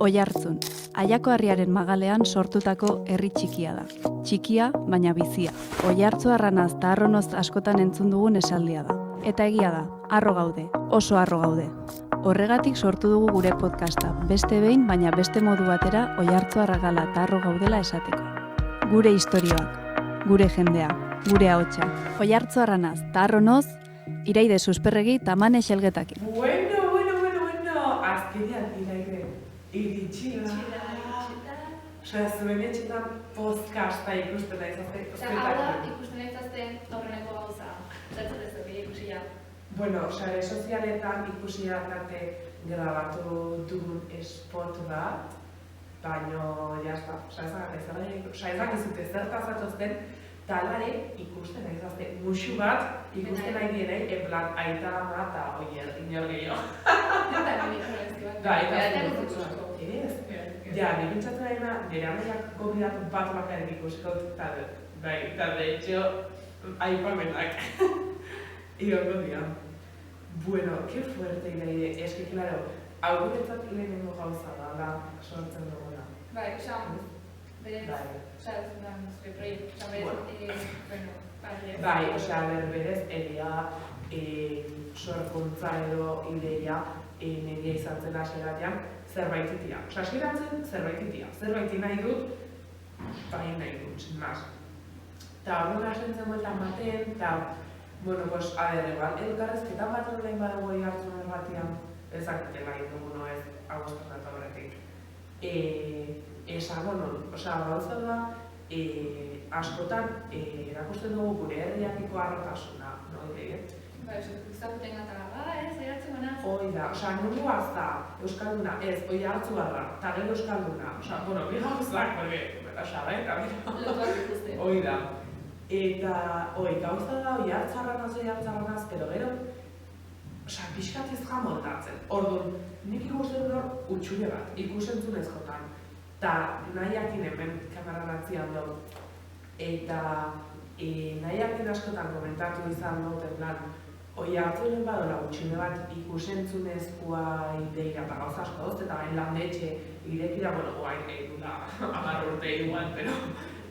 Oiartzun, Aiako Harriaren magalean sortutako herri txikia da. Txikia, baina bizia. Oiartzu arranaz eta arronoz askotan entzun dugun esaldia da. Eta egia da, harro gaude, oso harro gaude. Horregatik sortu dugu gure podcasta, beste behin, baina beste modu batera Oiartzu arragala eta harro gaudela esateko. Gure istorioak, gure jendea, gure ahotsa. Oiartzu arranaz eta arronoz, Iraide Susperregi eta Mane Xelgetakin. Bueno, azkenean Iraide iritsi da. Osea, zuen etxetan podcasta ikusten da izazte. Hau da, ikusten da izazte aurreneko gauza. Zatzen ez dut, ikusia. Bueno, sare sozialetan ikusia arte grabatu dugun spot bat, baino, jazta, ez dakizute zertaz atozten, talare ikusten nahi zazte musu bat, ikusten nahi dienei, en plan, aita ama eta oier, inor gehiago. Eta nire horrezki bat. Da, eta ez. Ja, nire intzatzen nahiena, nire amaiak gomidatu bat bakarrik ikuskot, eta de hecho, aipamenak. Iongo dira. Bueno, que fuerte Iraide, es que, claro, hau guretzat lehenengo gauza da, sortzen duguna. Bai, esan, berez, esan, zure proiektu, Bai, osea, berez, egia sorkuntza edo ideia negia izan zen hasieratean zerbait itia. Osea, hasieratzen zerbait itia. Zerbait nahi dut, bai nahi dut, sin más. Eta horren hasen zen bueltan baten, eta, bueno, pues, igual, elkarrezketan bat horrein badago Oiartzun erratian, ezakite nahi dugu ez, agostak horretik. Esan, bueno, osea, gauza da, askotan erakusten dugu gure herriakiko harrotasuna, no, Iraide? Bai, izakuten gata, ez, Oiartzun gana. Hoi da, osea, nungo azta, Euskalduna, ez, Oiartzu harra, eta gero Euskalduna, osea, bueno, bi gauzak, osea, bai, eta Lotuak ikusten. hoi da. Eta, gauza da, Oiartzarranaz, pero gero, osea, pixkat ez jamoldatzen. Orduan, nik ikusten hor utxure bat, ikusentzunez jotan. Eta nahiakin hemen kameran atzian dut. Eta nahiakin askotan komentatu izan dut, en plan, Oiartzunen badola utxune bat ikusentzunezkoa ideia eta gauza asko dut, eta gain landetxe irekira, bueno, guain nahi dula 10 urte igual, pero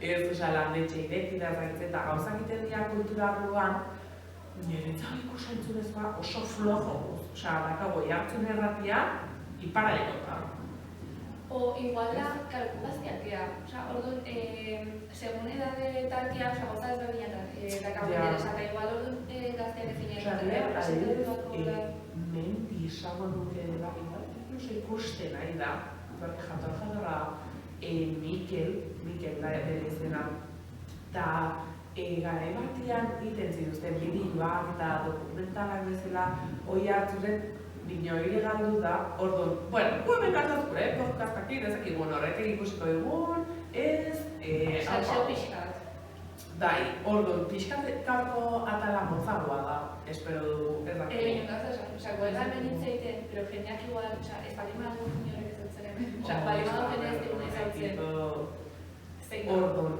ez, osea, landetxe irekira eta gauzak egiten dira kultura arloan, niretzat ikusentzunezkoa oso flojo guz. Osea, dakago Oiartzun erratia, iparaikoa. O igual da, gazteak dira. Osea, orduan, segun edade tartia, osea, gauza ezberdinak dakago interesata. Igual orduan gazteak ezin adibidez, mendi izango nuke dela, igual, incluso ikusten nahi da, porque jatorra Mikel da bere izena, eta garai batian egiten zituzten bideoak eta dokumentalak bezala Oiartzunen binoire galdu da, orduan, bueno, hemen kartazkure, podcastakin, ezakigun horretik ikusiko egun, ez, Salseo pixkat. Bai, orduan, pixkateko atala motzagoa da, espero dugu, ez dakit. Baina gauza, osea, guelda hemen hitzeiten, pero jendeak igual, osea, ez bali mago inorek ezautzen hemen. Osea, bali mago jendea ez digun ezautzen. Orduan,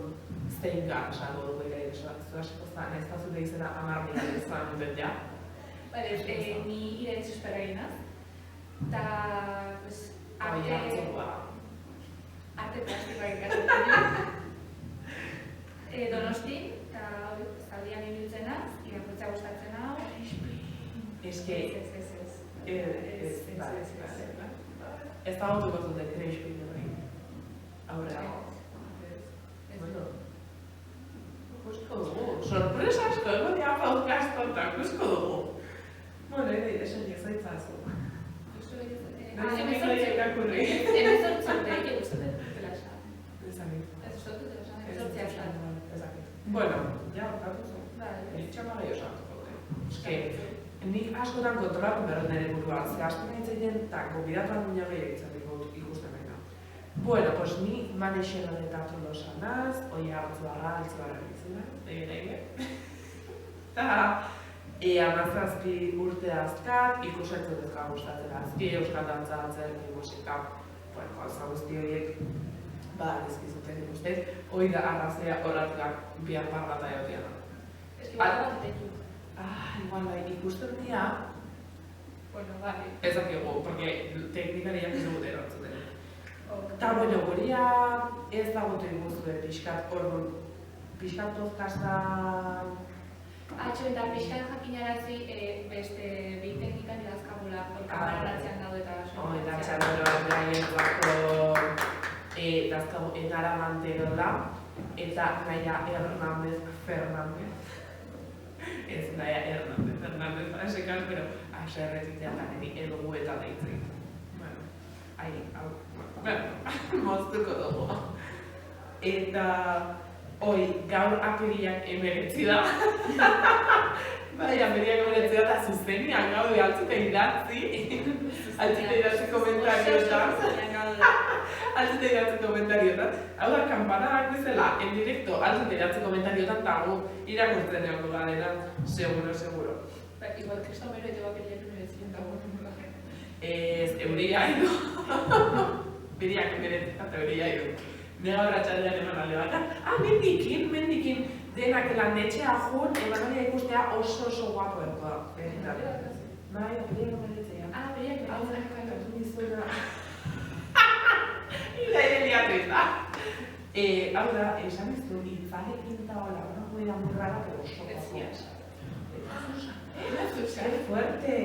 zein gar, esango dugu Iraide, zuazikotan, ez da zure izena 10.000 izan dut ja. Vale, ni Iraide Susperregi naz, eta, pues, arte plastikoak ikasetan dut. Donostin, eta zaldian ibiltzen naz, irakurtzea gustatzen hau. Ez que... Ez da gotuko zuten Kreispin hori. Aurrera. Bueno. Ikusko dugu. Sorpresa asko, egotea podcast kontak, ikusko dugu. Bueno, Iraide, esan jezaitzaz. Bueno, ja, hortatu zu. Txamara jo sartuko dute. Eske, nik askotan kontrolatu behar nire burua. Ze asko nahi zeiten, eta gobidatuan duna gehiago ikusten nahi da. Bueno, pues ni Mane Xelgeta Tolosa naz, Oiartzu arra izena, Iraide. Eta, 17 urte azkat, ikusetzen ezka gustatzen azki, euskal dantza atzerki musika, gauza guzti horiek badakizkizuten ikustez, hori da arrazea horatuak bihar bat egotea da. Ez ki bat egiten du. Igual bai, ikusten dira, Bueno, bai. ez dakigu, porque teknikariak ez dut erantzuten. Ta, bueno, guria ezagutu inguzue pixkat, orduan, pixkat podcastan... Atxo, eta pixkat jakinarazi beste bi teknikan idazkabula, kamara ratzean daude eta eta txandoroan nahientzako dazkagu Enara Manterola eta Naia Hernández Fernández. Ez Naia Hernández Fernández frasekan, pero aserrezitzea eta niri elgu eta deitzen. Moztuko dugu. Eta, gaur apiriak 19 da. Apiriak 19 da, eta zuzenian gaude altzute idatzi. Altzute idatzi komentarioetan. Altzute idatzi komentarioetan. Hau da, kampanadak bezala, en directo, altzute idatzi komentarioetan, eta gu irakurtzen egon garena, seguro. Igual que Somero y te va a pelear un vecino. Euria ido. Biriak emeretzita eta euria ido. Nega horatxaldean eman alde bat. Mendikin, denak landetxea jun, Emanuelia ikustea oso guapo erko da. Bai, biriak emeretzea. Biriak emeretzea. Iraile liatuita. Hau da, esan ez du, itzalekin eta hola, una jodida muy rara, pero oso guapo. ¡Qué fuerte!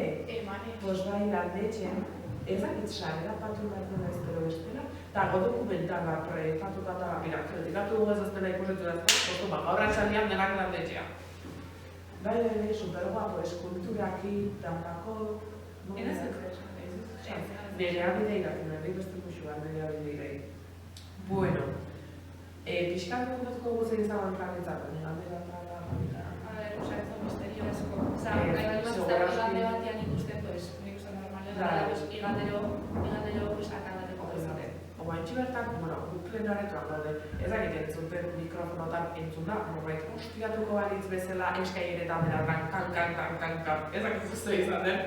Pues bai, landetxean, ez dakit sarera patu behar naiz, pero bestela, eta dokumentala proiektatuta eta mira, kritikatu dugu ez aztela ikusetu dazta, gaur atxaldian denak landetxea. Bai, super guapo, eskulturaki, daukako... Nire abideira, nire beste musua, nire abideirei. Bueno, pixkat dugu guzein zagoen planetzako, nire galdera eta ez da misterio asko. Nahi bat batean ikusten, nik uste normalen, igandero akabateko bezala. Oaintxe bertan, guk plenaretoan daude, ez dakit entzuten mikrofonotan entzun da, norbait hostiatuko balitz bezala eskaileretan beran kan, ez dakit guztu izan den,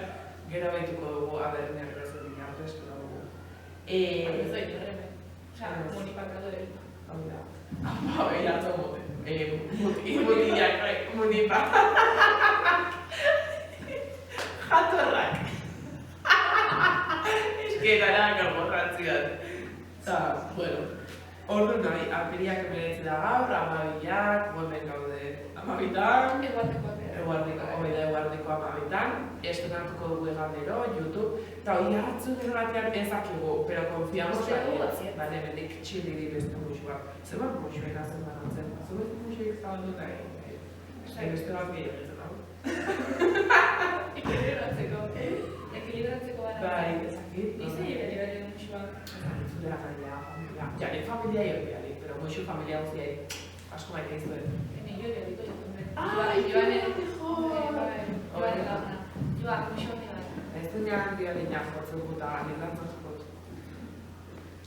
gero behituko dugu, nervioso dira, espero dugu. Ez da inorreme, muniparkado erita. Hau da. Hau, eratzo mote. Munipa. Jatorrak. Gara gorratzian. Bueno, ordu nahi, apiriak emeretzi da gaur, amabiak, hemen gaude amabitan. Eguardiko amabitan. Estrenatuko dugu egandero, YouTube. Eta hori hartzun erratean ez dakigu, pero confiamos bale, mendik txiliri beste musuak. Zer musuek azen banatzen? Zer musuek zabaldu da egin? Beste bat gehiagitzen, hau? Ekilibratzeko gara. Bai, ezakit. Ize iberi musuak. Zutera familia. Ja, nik familia iberi, pero musu familia guztiai asko maite izuen. Ni jo iberi goitzen. Joan, musu hori gara. Ez du nian biolinak jotzen guta, lindantzat jot.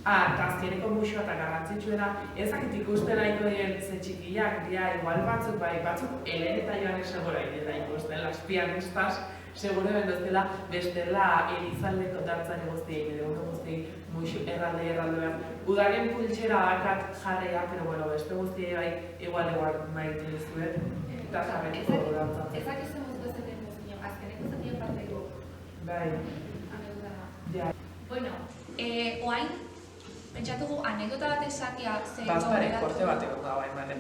Eta azkeneko musua eta garrantzitsuena, ezakit ikusten nahiko diren ze txikiak dira, igual batzuk Helen eta Joanek segura irela ikusten, las pianistas, segure bendozela, bestela Elizaldeko dantzari guztiei, bere ondo guztiei, musu erralde behar. Udaren pultsera dakat jarrea, pero bueno, beste guztiei bai, igual maite dizuet, eta jarretuko dugu dantzatzen. Ezak ez zemuz bezaten guztio, azkeneko zatio parteko. Bai. Ja. Bueno, oain, pentsatugu anekdota bat esakia zein Bazparen korte bateko da bain mane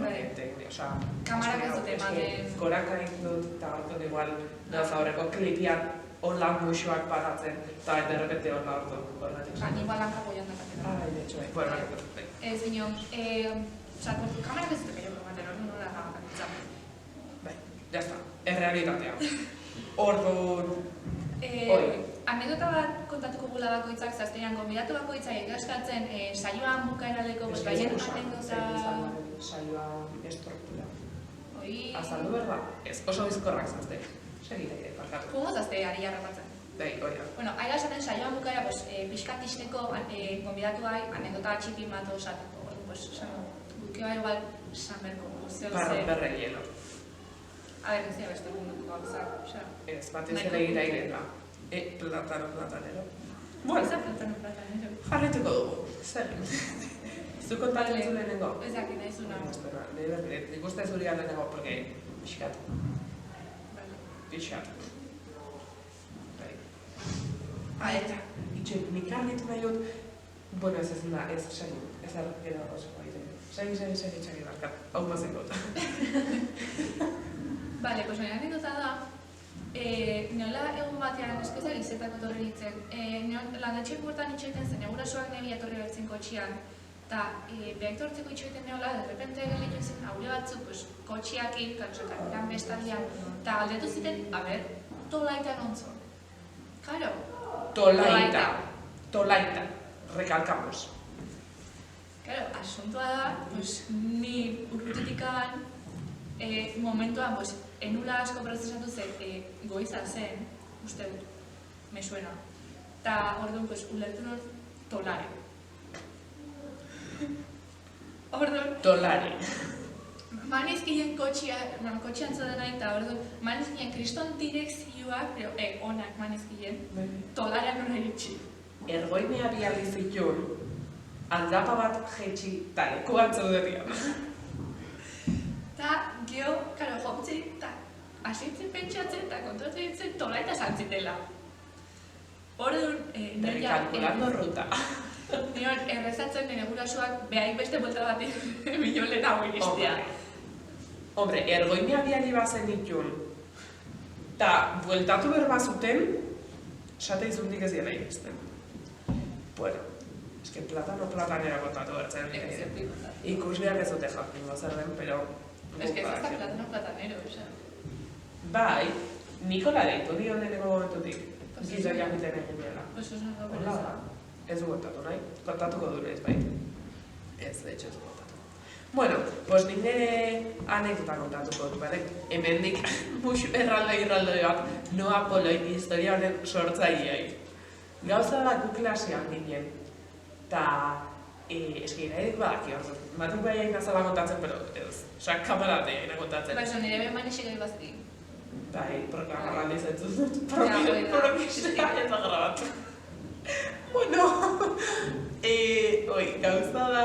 Kamarak ez dute ematen. Goraka egin dut eta hartu igual aurreko klipian hola musuak pagatzen eta derrepente hola hartu horretik. Igual hanka boian dakatzen. De hecho, bueno, ez dinon, kamarak ez dute gehiago ematen, hori nola gagatzen. Bai, jazta, errealitatea. Orduan, anekdota bat kontatuko gula bakoitzak, zaztenean gonbidatu bakoitzak egaskatzen saioan bukaeraleko baien ematen doza... Saioa estruktura. Hoi... Azaldu berda? Ez, oso bizkorrak zazte. Segite, parkatu. Jugo zazte ari jarramatzen. Bai, oia. Bueno, aira esaten saioan bukaera, pixkat izteko gonbidatu bai, anekdota txipi bat osatuko. Bukioa igual sanberko. Berre hielo. A ver, ez dira beste munduko gauzak. Ez, batez ere gira irela. Platanero. Bueno, jarretuko dugu. Zer? Zuko kontatzen zu lehenengo? Ez dakit nahi zuna. Nik uste zurian lehenengo, porque pixkat. Pixkat. Eta, nik argitu nahi dut, Bueno, ez da, ez segi, ez da gero oso baite. Segi, barkat, hau mazen gota. Bale, pues baina anekdota da, nola egun batean, eskeza gizetako torri nintzen, landetxeko bertan itxoiten zen, egurasoak nebi atorri bertzen kotxian, eta behak tortzeko itxoiten neola, derrepente gelitu zen, haure batzuk, pues, kotxiakin, kansotan, eran bestalian, eta galdetu ziten, a ber, tolaita nontzon. Karo? Tolaita, recalcamos. Claro, asuntoa da, pues, ni urrutitikan momentuan, pues, enula asko prozesatu zen, goiza zen, uste dut, me suena. Ta orduan, pues, ulertu nor, tolare. Orduan, Tolare. manizkien kotxian zaten nahi, eta orduan, manizkien kriston direkzioak, pero, onak manizkien, tolarean hori itxi. Ergoinea biali zituen, aldapa bat jetxi taleko bat zauderian. Ta, geho, karo, joptzi, eta asitzen pentsatzen, eta kontratzen ditzen, tolaita zantzitela. Orduan, Recalculando ruta. nion errezatzen nire gurasoak behaik beste bolta bat miloleta hau iristea. Hombre, ergoinea biali bazen itun, eta bueltatu berba zuten, sate izundik ez dira iristen. Bueno, eske platanera kontatu bertzen. Ikusbiak ez dute jakingo zer den, pero... Es que ez da platanero, oza. Bai, Nikola deitu dio lehenengo momentutik, gizo jakiten egin dela. Pues oso nago Hola da. Ez du kontatu nahi, kontatuko du nahiz bai. Ez, de hecho, ez du kontatu. Bueno, pues nik nire anekdota kontatuko dut, bale? Hemendik musu erraldoi bat, Noa Poloin historia honen sortzaileai. Gauza da gu klasean ginen, eta eski nahi badaki hor, batuk bai egin azala kontatzen, pero ez, osak kamarate egin kontatzen. Ba, nire behan esik egin Bai, programarraldi zentzuz, promistea ez da grabatu. Bueno, gauza da,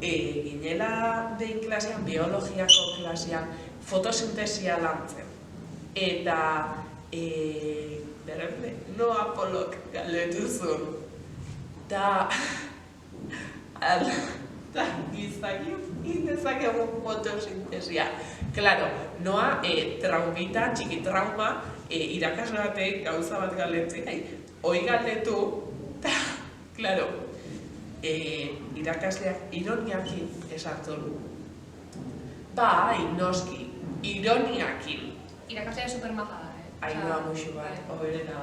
ginela behin klasean, biologiako klasean, fotosintesia lantzen. Eta, berrende, Noa Polok galdetu zuen. Ta gizaki indezakegu fotosintesia. Claro, Noa traumita, txiki trauma, irakasle batek gauza bat galdetzen, hoi galdetu, eta, claro, irakasleak ironiakin esartzen. Bai, noski, ironiakin. Irakaslea supermaja da, Ainhoa musu bat, hoberena.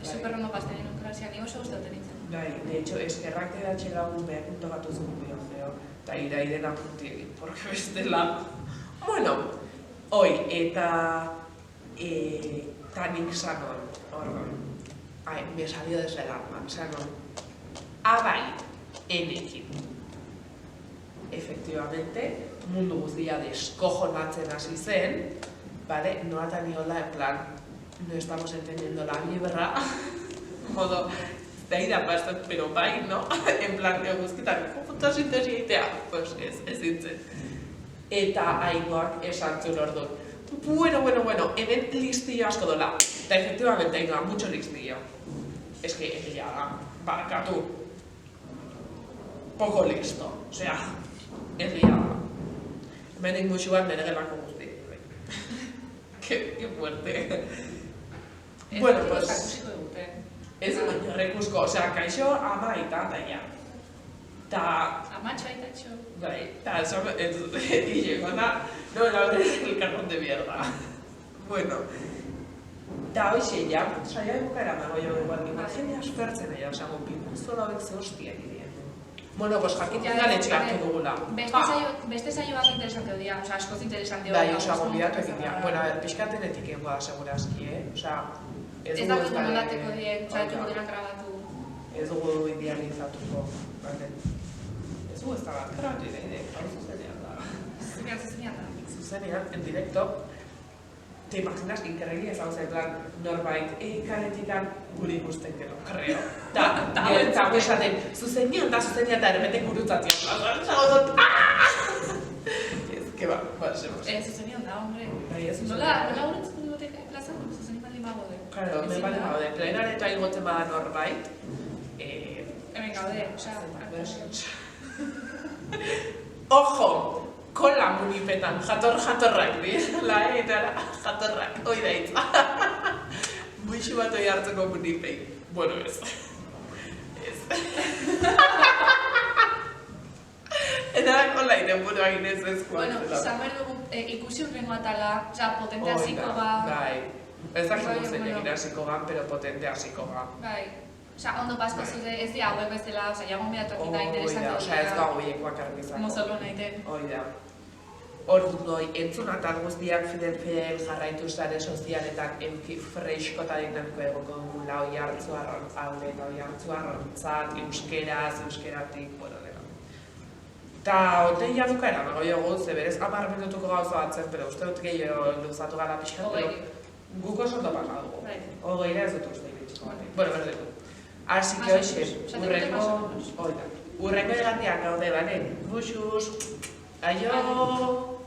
Superrondo pazten ino klasia, ni oso guztaten nintzen. Bai, de hecho, eskerrak tedatxe lagun behar puntogatu zuen bideozeo, eta iraiden apunti egin, porque bestela. Bueno, hoi, eta nik sanon, orgon, me salió desde el alma, sanon, abai, enekin. Efectivamente, mundu guztia deskojonatzen hasi zen, vale, Noa eta niola, en plan, no estamos entendiendo la vibra, modo, de ahí da pasta, pero bai, no? En plan, eguzkitan, fotosintesia itea, pues ez dintzen. Eta Ainhoak esan zuen orduan. Bueno, hemen listillo asko dola. Eta efectivamente Ainhoa, mucho listillo. Es que ella da, barkatu. Poco listo, osea, ez liada. Hemen musu bat nire gelako guzti. Qué fuerte. Bueno, pues... Ez baina rekusko, osea, kaixo ama aita daia. Ta... Amatxo aitatxo. Bai, ta eso y llegó no, la verdad es el cajón de mierda. Bueno, ta hoxe ja, saia ebukara nago jo igual, imagine aspertzen aia, osea, pinzola hauek ze hostia gire. Bueno, pues jakitzen galetxe hartu dugula. Beste saioak interesante odia, osea, askoz interesante odia. Bai, osea, gonbidatu egitea. Bueno, a ver, pixkatenetik egingo da segurazki, Osea, ez dakit nolateko dien, osea, ez dugu grabatu. Ez dugu idealizatuko, bale. Ez dugu ez da bat, grabatu ideide, hau zuzenean da. Zuzenean da. Zuzenean, en directo, te imaginas inkerregi ez hau zen plan norbait, kaletikan guri ikusten gero, creo. Eta esaten, zuzenean da, eta erremetek gurutzatzen. Ez, que ba, semos. Zuzenean da, hombre. Nola guretzeko dute plazan, zuzenean baldin bagode. Claro, me baldin bagode. Plenaretua igotzen bada norbait, gaude, osea, Ojo, kola munipetan, jatorrak di, laetara, jatorrak, hoi da hitza. Buixi bat hoi hartzeko munipei. Bueno, ez. Eta da kola inen buru egin ez ezkoa. Bueno, izan behar dugu ikusi urrengo atala, potente hasiko ba. Bai, ez dakiko zein egin hasiko gan, pero potente hasiko gan. Bai. Osea, ondo pasko zure ez di hauek bezala, osea, jagon behar tokita interesatu. Osea, ez gau horiek izako. Mozolo nahiten. Hoi da. Ordoi, entzun atal guztiak Fidel jarraitu sare sozialetan freskota dinamiko egoko dugula oi hartzuarron alde eta oi hartzuarrontzat, euskeratik, bueno, dena. Ta, oten jadukara, nago jogu, ze berez 10 minutuko gauza batzen, pero uste dut gehiago luzatu gara pixkat, pero guk oso ondo pasa dugu. Hogeira ez dut uste iritsiko batek. Bueno, berdetu. Así que hoxe, urrengo egandiak gaude, bale? Buxus, aio!